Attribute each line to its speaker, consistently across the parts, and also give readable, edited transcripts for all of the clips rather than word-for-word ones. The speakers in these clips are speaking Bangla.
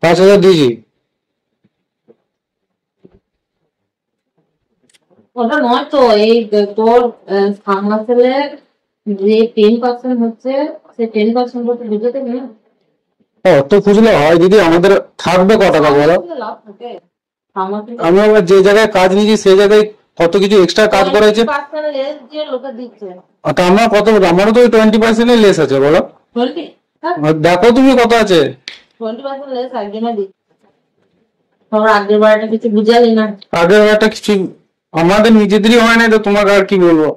Speaker 1: 5,000 দিয়েছি।
Speaker 2: ওটা নয় তো, এই তোর সাবমার্সেলের যে 10% হচ্ছে, সে 10% তো বুঝতে হবে না।
Speaker 1: অত খুঁজলে হয় দিদি? আমাদের থাকবে ক টাকা বলো?
Speaker 2: সাবমার্সেলে লাভ থাকে। সাবমার্সেলে
Speaker 1: আমি আবার যে জায়গায় কাজ নিয়েছি সেই জায়গায় কত কিছু এক্সট্রা কাজ করেছে।
Speaker 2: 20% লেস দিয়ে লোকে দিচ্ছে।
Speaker 1: তা আমরা কত, আমারও তো 20% লেস আছে বলো।
Speaker 2: 20? হ্যাঁ,
Speaker 1: আর দেখো তুমি কত আছে।
Speaker 2: 20% লেস একজনে দিচ্ছে। তোমরা আগের বারটা কিছু বুঝালি না।
Speaker 1: আগের একটা কিছু আমাদের নিজেদেরই হয় না, তো তোমাকে আর কি বলবো।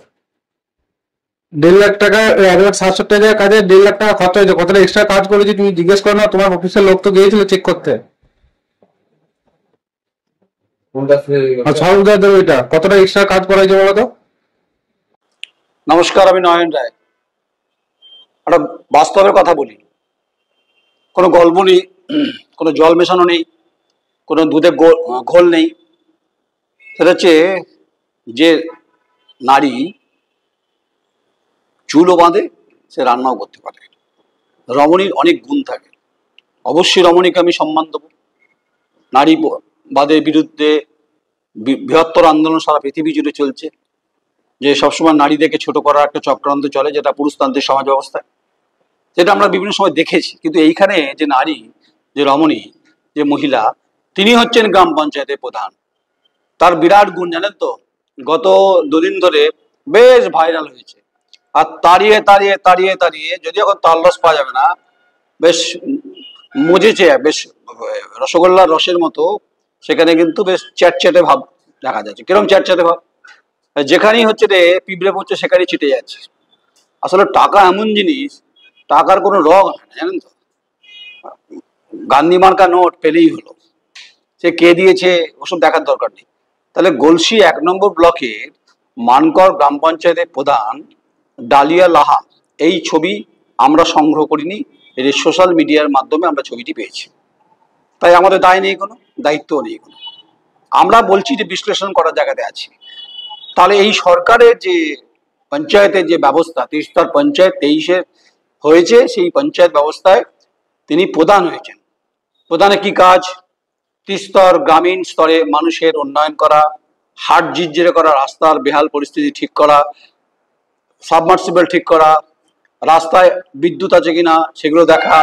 Speaker 1: 1.5 লাখ টাকা, 1,60,000 কাজে 1.5 লাখ টাকা খরচা হয়েছে। কতটা এক্সট্রা কাজ করেছি তুমি জিজ্ঞেস করো না? তোমার অফিসের লোক তো গিয়েছিল চেক করতে। আর সরকার দেবে এটা, কতটা এক্সট্রা কাজ করা হয়েছে বলো তো?
Speaker 3: নমস্কার, আমি নয়ন রায়। একটা বাস্তবের কথা বলি। কোনো গল্প নেই, কোনো জল মেশানো নেই, কোনো দুধে ঘোল নেই। সেটা হচ্ছে যে নারী চুলও বাঁধে, সে রান্নাও করতে পারে। রমণীর অনেক গুণ থাকে, অবশ্যই রমণীকে আমি সম্মান দেবো। নারীবাদের বিরুদ্ধে বৃহত্তর আন্দোলন সারা পৃথিবী জুড়ে চলছে, যে সবসময় নারীদেরকে ছোট করার একটা চক্রান্ত চলে, যেটা পুরুষতান্ত্রিক সমাজ ব্যবস্থায়, যেটা আমরা বিভিন্ন সময় দেখেছি। কিন্তু এইখানে যে নারী, যে রমণী, যে মহিলা, তিনি হচ্ছেন গ্রাম পঞ্চায়েতের প্রধান। তার বিরাট গুণ জানেন তো, গত দুদিন ধরে বেশ ভাইরাল হয়েছে। আর তাড়িয়ে তাড়িয়ে তাড়িয়ে তাড়িয়ে, যদি এখন তার রস পাওয়া যাবে না, বেশ মজেছে, বেশ রসগোল্লার রসের মতো সেখানে কিন্তু বেশ চ্যাটচ্যাটে ভাব দেখা যাচ্ছে। কিরম চ্যাটচ্যাটে ভাব? যেখানেই হচ্ছে রে পিঁপড়ে পড়ছে সেখানেই ছিটে যাচ্ছে। আসলে টাকা এমন জিনিস, টাকার কোনো রং হয় না, জানেন তো। গান্ধী মার্কা নোট পেলেই হলো, সে কে দিয়েছে ওসব দেখার দরকার নেই। তাহলে গলসি 1 নম্বর ব্লকের মানকর গ্রাম পঞ্চায়েতের প্রধান ডালিয়া লাহা, এই ছবি আমরা সংগ্রহ করিনি, এর সোশ্যাল মিডিয়ার মাধ্যমে আমরা ছবিটি পেয়েছি। তাই আমাদের দায় নেই কোনো, দায়িত্বও নেই কোনো। আমরা বলছি যে বিশ্লেষণ করার জায়গাতে আছি। তাহলে এই সরকারের যে পঞ্চায়েতের যে ব্যবস্থা, 3 স্তর পঞ্চায়েত 23-এ হয়েছে, সেই পঞ্চায়েত ব্যবস্থায় তিনি প্রধান হয়েছেন। প্রধানের কি কাজ? 3 স্তর গ্রামীণ স্তরে মানুষের উন্নয়ন করা, হাট জিরজিরে করা, রাস্তার বেহাল পরিস্থিতি ঠিক করা, সাবমার্সিবল ঠিক করা, রাস্তায় বিদ্যুৎ আছে কিনা সেগুলো দেখা,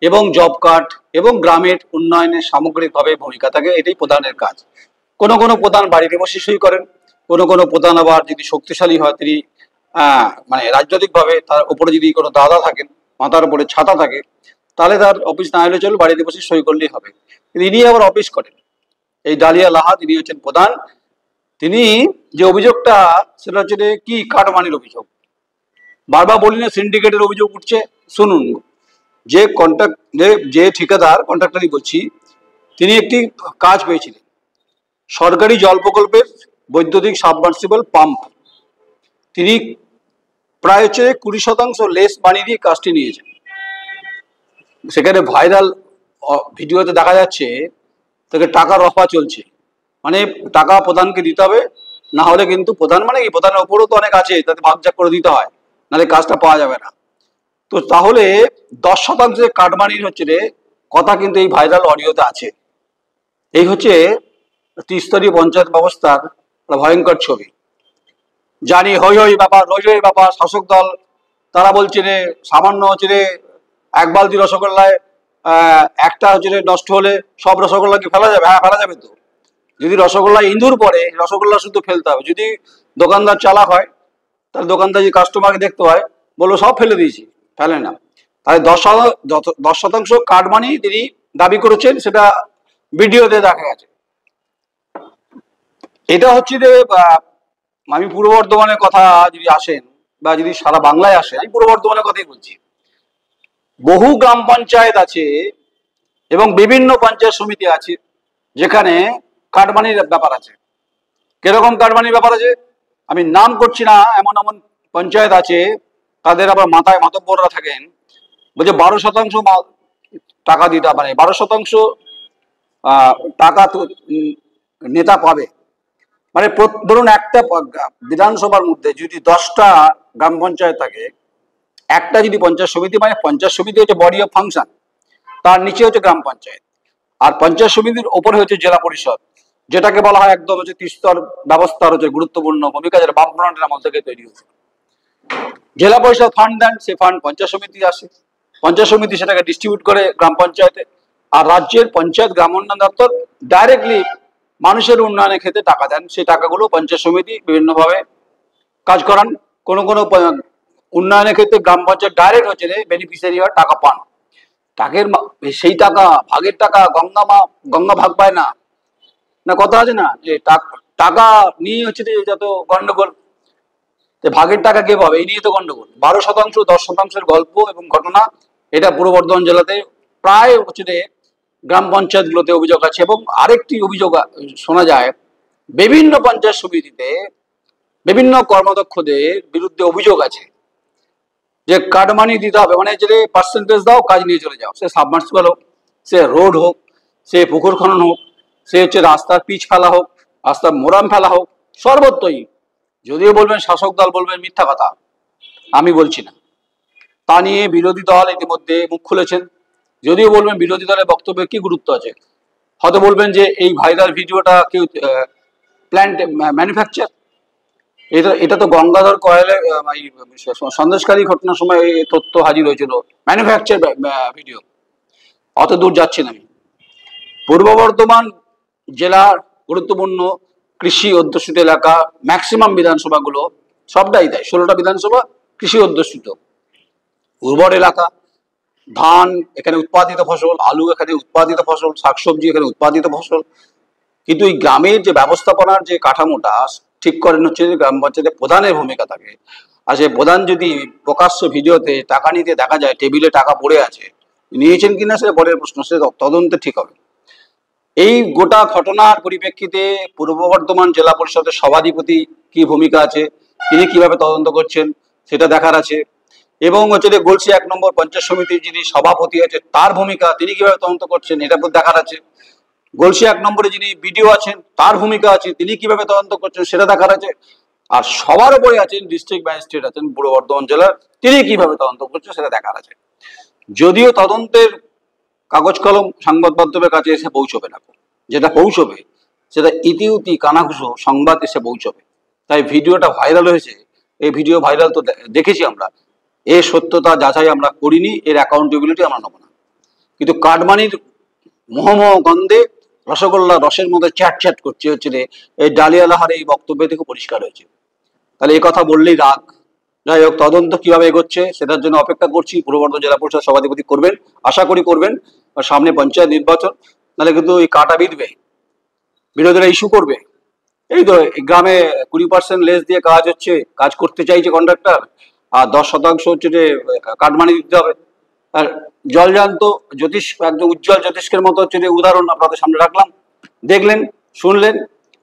Speaker 3: এবং জব কার্ড এবং গ্রামের উন্নয়নে সামগ্রিকভাবে ভূমিকা থাকে। এটাই প্রধানের কাজ। কোনো কোনো প্রধান বাড়িতে বসে সই করেন, কোনো কোনো প্রধান আবার যদি শক্তিশালী হয়, তিনি মানে রাজনৈতিকভাবে তার উপরে যদি কোনো দাদা থাকেন, মাথার উপরে ছাতা থাকে, তাহলে তার অফিস না হলে চলবে, বাড়িতে বসে সই করলেই হবে। কিন্তু ইনি আবার অফিস করেন। এই ডালিয়া লাহা, তিনি হচ্ছেন প্রধান। তিনি যে অভিযোগটা, সেটা হচ্ছে কি, কাটমানির অভিযোগ। বারবার বলি না সিন্ডিকেটের অভিযোগ উঠছে? শুনুন। যে কন্ট্রাক্ট, যে ঠিকাদার, কন্ট্রাক্টরই বলছি, তিনি একটি কাজ পেয়েছিলেন, সরকারি জল প্রকল্পের বৈদ্যুতিক সাবমার্সিবল পাম্প। তিনি প্রায় হচ্ছে 20% লেস বানিয়ে দিয়ে কাজটি নিয়েছেন। সেখানে ভাইরাল ভিডিওতে দেখা যাচ্ছে তাকে টাকার অফার চলছে, মানে টাকা প্রধানকে দিতে হবে, না হলে কিন্তু প্রধান, মানে কি, প্রধানের ওপরও তো অনেক আছে, তাতে ভাগজাগ করে দিতে হয়, নাহলে কাজটা পাওয়া যাবে না। তো তাহলে 10% কাটমানির হচ্ছে রে কথা কিন্তু এই ভাইরাল অডিওতে আছে। এই হচ্ছে ত্রিস্তরীয় পঞ্চায়েত ব্যবস্থার ভয়ঙ্কর ছবি। জানি হই হই ব্যাপার, রই রই ব্যাপার, শাসক দল তারা বলছে রে সামান্য হচ্ছে রে 1 বালতি রসগোল্লায় একটা হচ্ছে রে নষ্ট হলে সব রসগোল্লা কি ফেলা যাবে? হ্যাঁ, ফেলা যাবে তো। যদি রসগোল্লা ইঁদুর পড়ে, রসগোল্লা শুধু ফেলতে হবে। যদি দোকানদার চালাক হয়, তাহলে দোকানদার যদি কাস্টমারকে দেখতে হয়, বললো সব ফেলে দিয়েছি, ফেলে না। তাহলে 10% কাটমানি তিনি দাবি করেছেন, সেটা ভিডিওতে দেখা গেছে। এটা হচ্ছে যে আমি পূর্ব বর্ধমানের কথা যদি আসেন, বা যদি সারা বাংলায় আসে, আমি পূর্ব বর্ধমানের কথাই বলছি। বহু গ্রাম পঞ্চায়েত আছে এবং বিভিন্ন পঞ্চায়েত সমিতি আছে যেখানে কাটমানির ব্যাপার আছে। কিরকম কাটমানির ব্যাপার আছে আমি নাম করছি না, এমন এমন পঞ্চায়েত আছে, তাদের আবার মাথায় মাতব্বররা থাকেন, বলছে 12% টাকা দিতে, মানে 12% টাকা তো নেতা পাবে। মানে ধরুন একটা বিধানসভার মধ্যে যদি 10টা গ্রাম পঞ্চায়েত থাকে, একটা যদি পঞ্চায়েত সমিতি, মানে পঞ্চায়েত সমিতি হচ্ছে বডি অফ ফাংশন, তার নিচে হচ্ছে গ্রাম পঞ্চায়েত, আর পঞ্চায়েত সমিতির ওপরে হচ্ছে জেলা পরিষদ, যেটাকে বলা হয় একদম হচ্ছে ত্রিস্তর ব্যবস্থার হচ্ছে গুরুত্বপূর্ণ ভূমিকা, যেটা বামফ্রন্টের আমল থেকে তৈরি হয়েছে। জেলা পরিষদ ফান্ড দেন, সেই ফান্ড পঞ্চায়েত সমিতি আসে, পঞ্চায়েত সমিতি সেটাকে ডিস্ট্রিবিউট করে গ্রাম পঞ্চায়েতে, আর রাজ্যের পঞ্চায়েত গ্রাম উন্নয়ন দপ্তর ডাইরেক্টলি মানুষের উন্নয়নের ক্ষেত্রে টাকা দেন। সেই টাকাগুলো পঞ্চায়েত সমিতি বিভিন্নভাবে কাজ করান। কোনো কোনো উন্নয়নের ক্ষেত্রে গ্রাম পঞ্চায়েত ডাইরেক্ট হচ্ছে বেনিফিশিয়ারি হয়, টাকা পান। সেই টাকা ভাগের টাকা গঙ্গা ভাগ পায় না, না কথা আছে না যে টাকা নিয়ে হচ্ছে যে যত গন্ডগোল, ভাগের টাকা কে পাবে এই নিয়ে তো গন্ডগোল। 12% 10%-এর গল্প এবং ঘটনা, এটা পূর্ব বর্ধমান জেলাতে প্রায় হচ্ছে গ্রাম পঞ্চায়েত গুলোতে অভিযোগ আছে। এবং আরেকটি অভিযোগ শোনা যায়, বিভিন্ন পঞ্চায়েত সমিতিতে বিভিন্ন কর্মদক্ষদের বিরুদ্ধে অভিযোগ আছে যে কাটমানি দিতে হবে, মানে যে পার্সেন্টেজ দাও, কাজ নিয়ে চলে যাও। সে সাবমার্সিবল হোক, সে রোড হোক, সে পুকুর খনন হোক, সে হচ্ছে রাস্তার পিচ ফেলা হোক, রাস্তার মোরাম ফেলা হোক, সর্বত্রই। যদিও বলবেন শাসক দল বলবেন মিথ্যা কথা, আমি বলছি না। তা নিয়ে বিরোধী দল ইতিমধ্যে মুখ খুলেছেন। যদিও বলবেন বিরোধী দলের বক্তব্যে কি গুরুত্ব আছে, হয়তো বলবেন যে এই ভাইরাল ভিডিওটা কেউ প্ল্যান্ট ম্যানুফ্যাকচার, এটা তো গঙ্গাধর কয়েলে সন্দেশকারী ঘটনার সময় এই তথ্য হাজির হয়েছিল, ম্যানুফ্যাকচার ভিডিও। অত দূর যাচ্ছি না আমি। পূর্ব বর্ধমান জেলার গুরুত্বপূর্ণ কৃষি অধ্যুষিত এলাকা, ম্যাক্সিমাম বিধানসভাগুলো সবটাই দেয়, 16টা বিধানসভা কৃষি অধ্যুষিত। উর্বর এলাকা, ধান এখানে উৎপাদিত ফসল, আলু এখানে উৎপাদিত ফসল, শাকসবজি এখানে উৎপাদিত ফসল। কিন্তু এই গ্রামের যে ব্যবস্থাপনার যে কাঠামোটা ঠিক করেন হচ্ছে গ্রাম পঞ্চায়েতের প্রধানের ভূমিকা থাকে। আর সেই প্রধান যদি প্রকাশ্য ভিডিওতে টাকা নিতে দেখা যায়, টেবিলে টাকা পড়ে আছে, নিয়েছেন কিনা সেটা পরের প্রশ্ন, সে তদন্তে ঠিক হবে। এই গোটা ঘটনার পরিপ্রেক্ষিতে পূর্ব বর্ধমান জেলা পরিষদের সভাধিপতি কি ভূমিকা আছে, তিনি কিভাবে তদন্ত করছেন সেটা দেখার আছে। এবং হচ্ছে গলসি 1 নম্বর পঞ্চায়েত সমিতির যিনি সভাপতি আছে তার ভূমিকা, তিনি কিভাবে তদন্ত করছেন এটা দেখার আছে। গলসি 1 নম্বরে যিনি বিডিও আছেন তার ভূমিকা আছে, তিনি কিভাবে তদন্ত করছেন সেটা দেখার আছে। আর সবার উপরে আছেন ডিস্ট্রিক্ট ম্যাজিস্ট্রেট আছেন পূর্ব বর্ধমান জেলার, তিনি কিভাবে তদন্ত করছেন সেটা দেখার আছে। যদিও তদন্তের কাগজ কলম সংবাদ মাধ্যমের কাছে এসে পৌঁছবে না, যেটা পৌঁছবে সেটা ইতিউতি কানাঘুষো সংবাদ এসে পৌঁছবে। তাই ভিডিওটা ভাইরাল হয়েছে, এই ভিডিও ভাইরাল তো দেখেছি আমরা, এর সত্যতা যাচাই আমরা করিনি, এর অ্যাকাউন্টেবিলিটি আমরা নেব না। কিন্তু কাটমানির মোহমোহ গন্ধে রসগোল্লা রসের মধ্যে চ্যাট চ্যাট করছে হচ্ছে এই ডালিয়ালাহার এই বক্তব্য থেকে পরিষ্কার হয়েছে। তাহলে এই কথা বললেই রাগ। যাই হোক, তদন্ত কিভাবে এগোচ্ছে সেটার জন্য অপেক্ষা করছি। পূর্ব বর্ধমান জেলা পরিষদ সভাধিপতি করবেন, আশা করি করবেন। সামনে পঞ্চায়েত নির্বাচন, নাহলে কিন্তু এই কাটা বিঁধবে, বিরোধীরা ইস্যু করবে। এই তো গ্রামে 20% লেস দিয়ে কাজ হচ্ছে, কাজ করতে চাইছে কন্ট্রাক্টর, আর 10% হচ্ছে যে কাটমানি দিতে হবে। আর জলজান্ত জ্যোতিষ, একদম উজ্জ্বল জ্যোতিষ্কের মতো হচ্ছে যে উদাহরণ আপনাদের সামনে রাখলাম, দেখলেন, শুনলেন,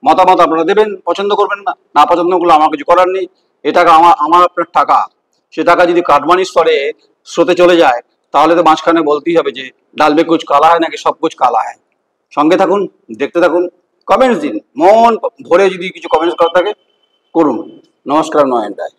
Speaker 3: মতামত আপনারা দেবেন, পছন্দ করবেন না, না পছন্দ করলে আমার কিছু করার নেই। এ টাকা আমার আপনার টাকা, সে টাকা যদি কাটমানির স্তরে স্রোতে চলে যায়, তাহলে তো মাঝখানে বলতেই হবে যে ডাল মে কুছ কালা হয় নাকি সব কুছ কালা হয়। সঙ্গে থাকুন, দেখতে থাকুন, কমেন্টস দিন, মন ভরে যদি কিছু কমেন্টস করা থাকে করুন। নমস্কার, নয়ন রায়।